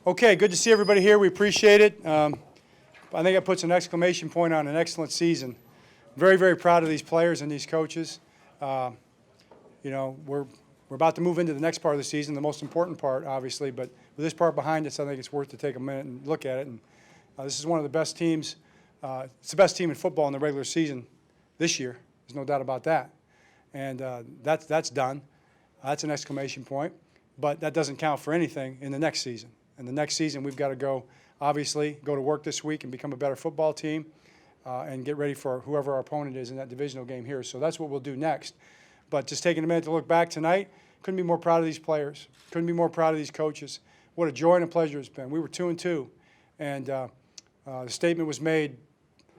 Okay, good to see everybody here. We appreciate it. I think it puts an exclamation point on an excellent season. Very, very proud of these players and these coaches. You know, we're about to move into the next part of the season, the most important part, obviously. But with this part behind us, I think it's worth to take a minute and look at it. And this is one of the best teams. It's the best team in football in the regular season this year. There's no doubt about that. And that's done. That's an exclamation point. But that doesn't count for anything in the next season. And the next season, we've got to go to work this week and become a better football team and get ready for whoever our opponent is in that divisional game here. So that's what we'll do next. But just taking a minute to look back tonight, couldn't be more proud of these players. Couldn't be more proud of these coaches. What a joy and a pleasure it's been. We were 2-2, and the statement was made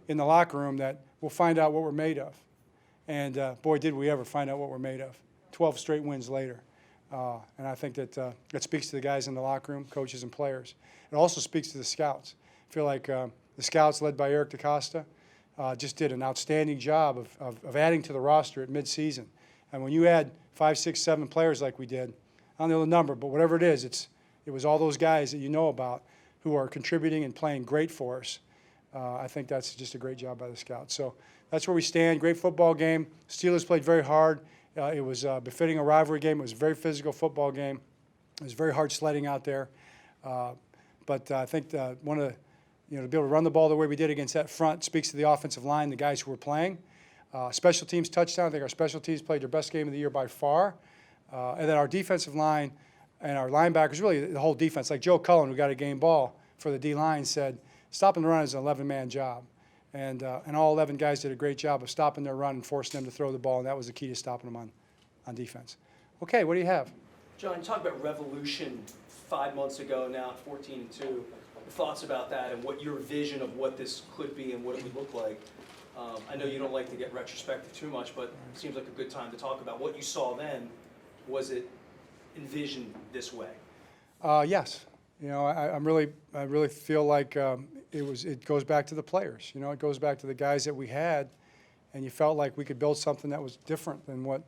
in the locker room that we'll find out what we're made of. And boy, did we ever find out what we're made of. 12 straight wins later. And I think that that speaks to the guys in the locker room, coaches and players. It also speaks to the scouts. I feel like the scouts, led by Eric DaCosta, just did an outstanding job of adding to the roster at midseason. And when you add 5, 6, 7 players like we did, I don't know the number, but whatever it is, it was all those guys that you know about who are contributing and playing great for us. I think that's just a great job by the scouts. So that's where we stand. Great football game. Steelers played very hard. It was befitting a rivalry game. It was a very physical football game. It was very hard sledding out there. But I think to be able to run the ball the way we did against that front speaks to the offensive line, the guys who were playing. Special teams touchdown. I think our special teams played their best game of the year by far. And then our defensive line and our linebackers, really the whole defense, like Joe Cullen, who got a game ball for the D-line, said stopping the run is an 11-man job. And all 11 guys did a great job of stopping their run and forcing them to throw the ball, and that was the key to stopping them on defense. Okay, what do you have? John, you talked about revolution 5 months ago now, 14-2. Thoughts about that and what your vision of what this could be and what it would look like. I know you don't like to get retrospective too much, but it seems like a good time to talk about what you saw then. Was it envisioned this way? Yes. You know, I really feel like it goes back to the players. You know, it goes back to the guys that we had, and you felt like we could build something that was different than what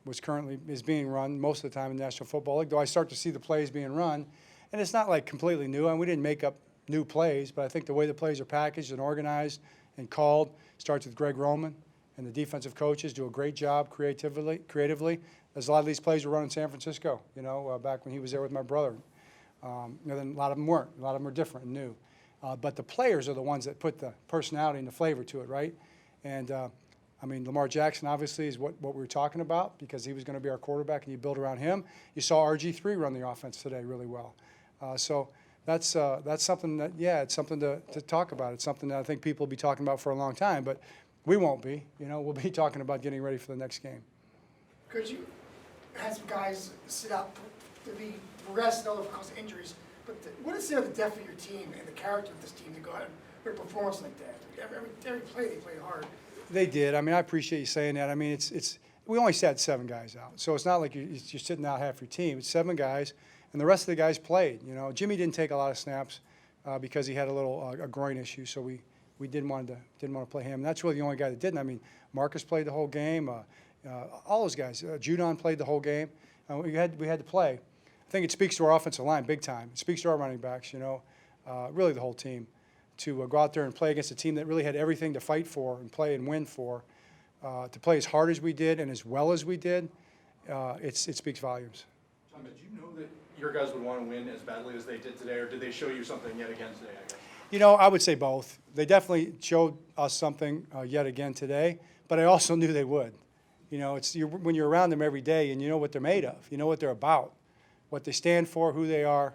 was currently is being run most of the time in the National Football League. Though I start to see the plays being run, and it's not like completely new. And we didn't make up new plays, but I think the way the plays are packaged and organized and called starts with Greg Roman, and the defensive coaches do a great job creatively. There's a lot of these plays were run in San Francisco. You know, back when he was there with my brother. And then a lot of them weren't. A lot of them are different and new. But the players are the ones that put the personality and the flavor to it, right? And, I mean, Lamar Jackson obviously is what we were talking about because he was going to be our quarterback and you build around him. You saw RG3 run the offense today really well. So that's something that, yeah, it's something to talk about. It's something that I think people will be talking about for a long time, but we won't be. You know, we'll be talking about getting ready for the next game. Could you have some guys sit out to be rest and all because of injuries, but what is the depth of your team and the character of this team to go out and with a performance like that? Every play they played hard. They did. I mean, I appreciate you saying that. I mean, we only sat 7 guys out, so it's not like you're sitting out half your team. It's 7 guys, and the rest of the guys played. You know, Jimmy didn't take a lot of snaps because he had a groin issue, so we didn't want to play him. And that's really the only guy that didn't. I mean, Marcus played the whole game. All those guys. Judon played the whole game. We had to play. I think it speaks to our offensive line big time. It speaks to our running backs, you know, really the whole team, to go out there and play against a team that really had everything to fight for and play and win for, to play as hard as we did and as well as we did. It speaks volumes. John, did you know that your guys would want to win as badly as they did today, or did they show you something yet again today, I guess? You know, I would say both. They definitely showed us something yet again today, but I also knew they would. You know, when you're around them every day and you know what they're made of, you know what they're about, what they stand for, who they are.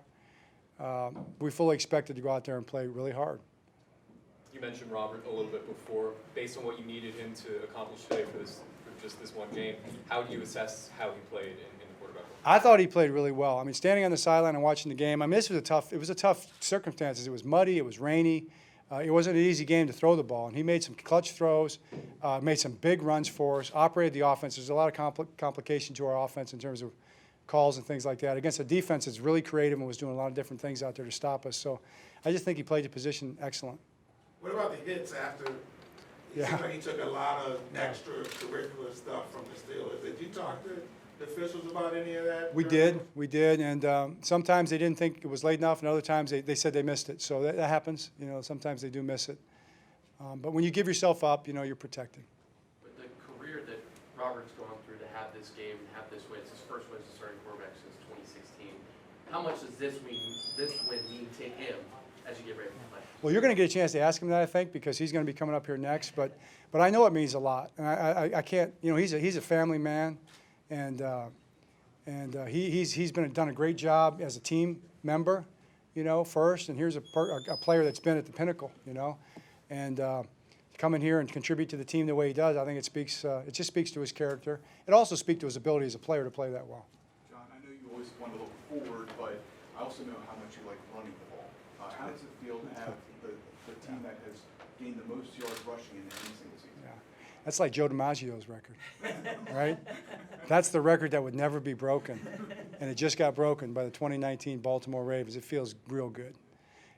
We fully expected to go out there and play really hard. You mentioned Robert a little bit before. Based on what you needed him to accomplish today for just this one game, how do you assess how he played in the quarterback role? I thought he played really well. I mean, standing on the sideline and watching the game, I mean, it was a tough circumstances. It was muddy, it was rainy. It wasn't an easy game to throw the ball, and he made some clutch throws, made some big runs for us, operated the offense. There's a lot of complication to our offense in terms of calls and things like that. Against a defense that's really creative and was doing a lot of different things out there to stop us. So I just think he played the position excellent. What about the hits after? It seemed like he took a lot of extracurricular stuff from the Steelers. Did you talk to the officials about any of that? We did, and sometimes they didn't think it was late enough, and other times they said they missed it. So that happens. You know, sometimes they do miss it. But when you give yourself up, you know, you're protected. With the career that Robert's gone through to have this game and have this win, it's his first win as a starting quarterback since 2016. How much does this win mean to him as you get ready to play? Well, you're going to get a chance to ask him that, I think, because he's going to be coming up here next. But I know it means a lot, and I can't. You know, he's a family man, and he's done a great job as a team member, you know, first. And here's a player that's been at the pinnacle, you know, and come in here and contribute to the team the way he does. I think it just speaks to his character. It also speaks to his ability as a player to play that well. John, I know you always want to look forward, but I also know how much you like running the ball. How does it feel to have the team that has gained the most yards rushing in any single season? Yeah. That's like Joe DiMaggio's record, right? That's the record that would never be broken, and it just got broken by the 2019 Baltimore Ravens. It feels real good.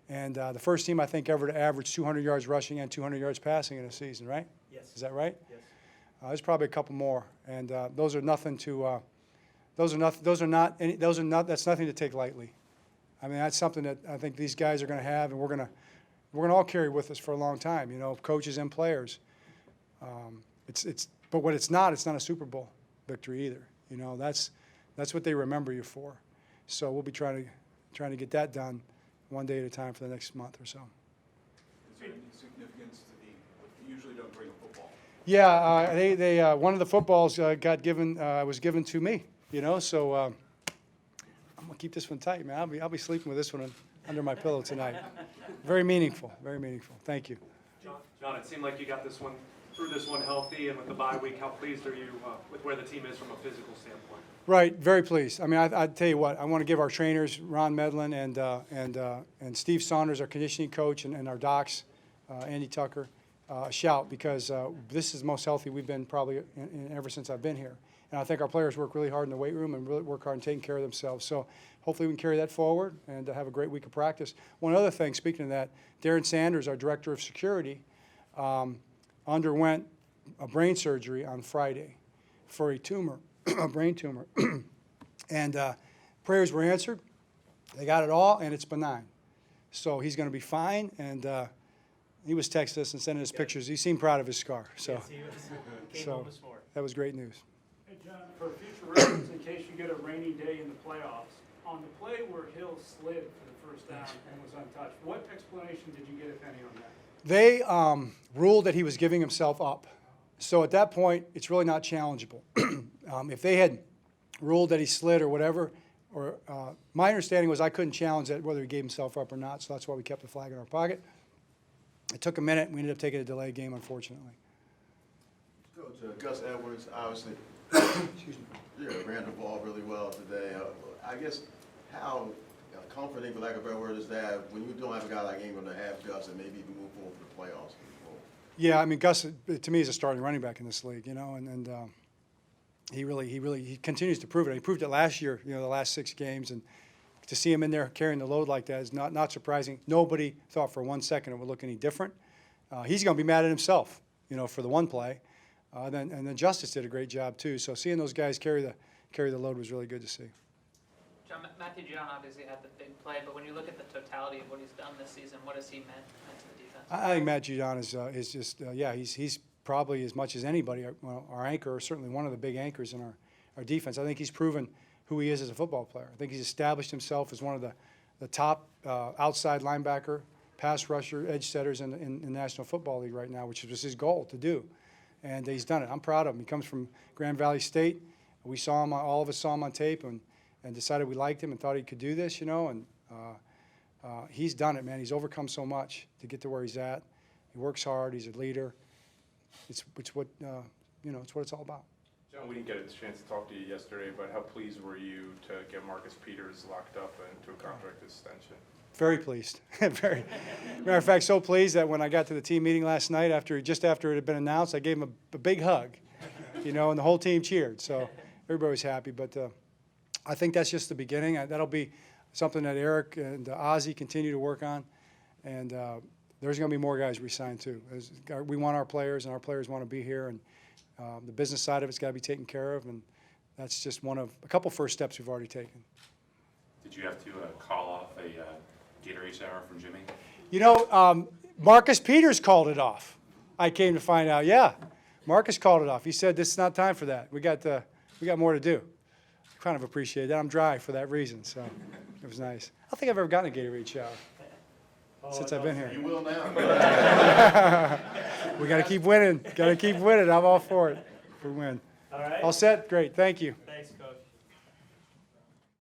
And the first team, I think, ever to average 200 yards rushing and 200 yards passing in a season, right? Yes. Is that right? Yes. There's probably a couple more, and those are nothing to. That's nothing to take lightly. I mean, that's something that I think these guys are going to have, and we're going to all carry with us for a long time. You know, coaches and players. But what it's not a Super Bowl victory either. You know, that's what they remember you for. So we'll be trying to get that done one day at a time for the next month or so. Is there any significance to you usually don't bring a football? Yeah, they one of the footballs was given to me. You know, so I'm gonna keep this one tight, man. I'll be sleeping with this one under my pillow tonight. Very meaningful, very meaningful. Thank you. John, it seemed like you got through this one healthy, and with the bye week, how pleased are you with where the team is from a physical standpoint? Right, very pleased. I mean, I tell you what, I want to give our trainers, Ron Medlin and Steve Saunders, our conditioning coach, and our docs, Andy Tucker, a shout, because this is the most healthy we've been probably ever since I've been here. And I think our players work really hard in the weight room and really work hard in taking care of themselves. So hopefully we can carry that forward and have a great week of practice. One other thing, speaking of that, Darren Sanders, our director of security, underwent a brain surgery on Friday for a tumor, a brain tumor. And prayers were answered. They got it all, and it's benign. So he's going to be fine. And he was texting us and sending us pictures. He seemed proud of his scar. So, Yes, he came home this morning. that was great news. Hey, John, for future reference, in case you get a rainy day in the playoffs, on the play where Hill slid for the first down and was untouched, what explanation did you get, if any, on that? They ruled that he was giving himself up. So at that point, it's really not challengeable. If they had ruled that he slid or whatever, my understanding was I couldn't challenge that whether he gave himself up or not, so that's why we kept the flag in our pocket. It took a minute. We ended up taking a delay game, unfortunately. Coach, Gus Edwards, obviously, Excuse me. ran the ball really well today. I guess how comforting, for lack of a better word, is that when you don't have a guy like Ingram to have Gus and maybe even move forward for the playoffs? Yeah, I mean, Gus, to me, is a starting running back in this league, you know, and he continues to prove it. He proved it last year, you know, the last 6 games, and to see him in there carrying the load like that is not surprising. Nobody thought for 1 second it would look any different. He's going to be mad at himself, you know, for the one play. And then Justice did a great job too. So seeing those guys carry the load was really good to see. John, Matthew Judon obviously had the big play, but when you look at the totality of what he's done this season, what has he meant to the defense? I think Matt Judon is just he's probably as much as anybody our anchor, or certainly one of the big anchors in our defense. I think he's proven who he is as a football player. I think he's established himself as one of the top outside linebacker, pass rusher, edge setters in the National Football League right now, which was his goal to do. And he's done it. I'm proud of him. He comes from Grand Valley State. We saw him, all of us saw him on tape and decided we liked him and thought he could do this, you know. And he's done it, man. He's overcome so much to get to where he's at. He works hard. He's a leader. It's what it's what it's all about. John, we didn't get a chance to talk to you yesterday, but how pleased were you to get Marcus Peters locked up into a contract extension? Very pleased. Matter of fact, so pleased that when I got to the team meeting last night, just after it had been announced, I gave him a big hug, you know, and the whole team cheered. So everybody was happy. But I think that's just the beginning. That'll be something that Eric and Ozzie continue to work on. And there's going to be more guys re-signed too. We want our players, and our players want to be here. And the business side of it's got to be taken care of. And that's just one of a couple first steps we've already taken. Did you have to call off a Gatorade shower from Jimmy? You know, Marcus Peters called it off. I came to find out, yeah. Marcus called it off. He said, this is not time for that. We got more to do. I kind of appreciate that. I'm dry for that reason, so it was nice. I don't think I've ever gotten a Gatorade shower since I've been here. You will now. We got to keep winning. Got to keep winning. I'm all for it. For win. All right. All set? Great. Thank you.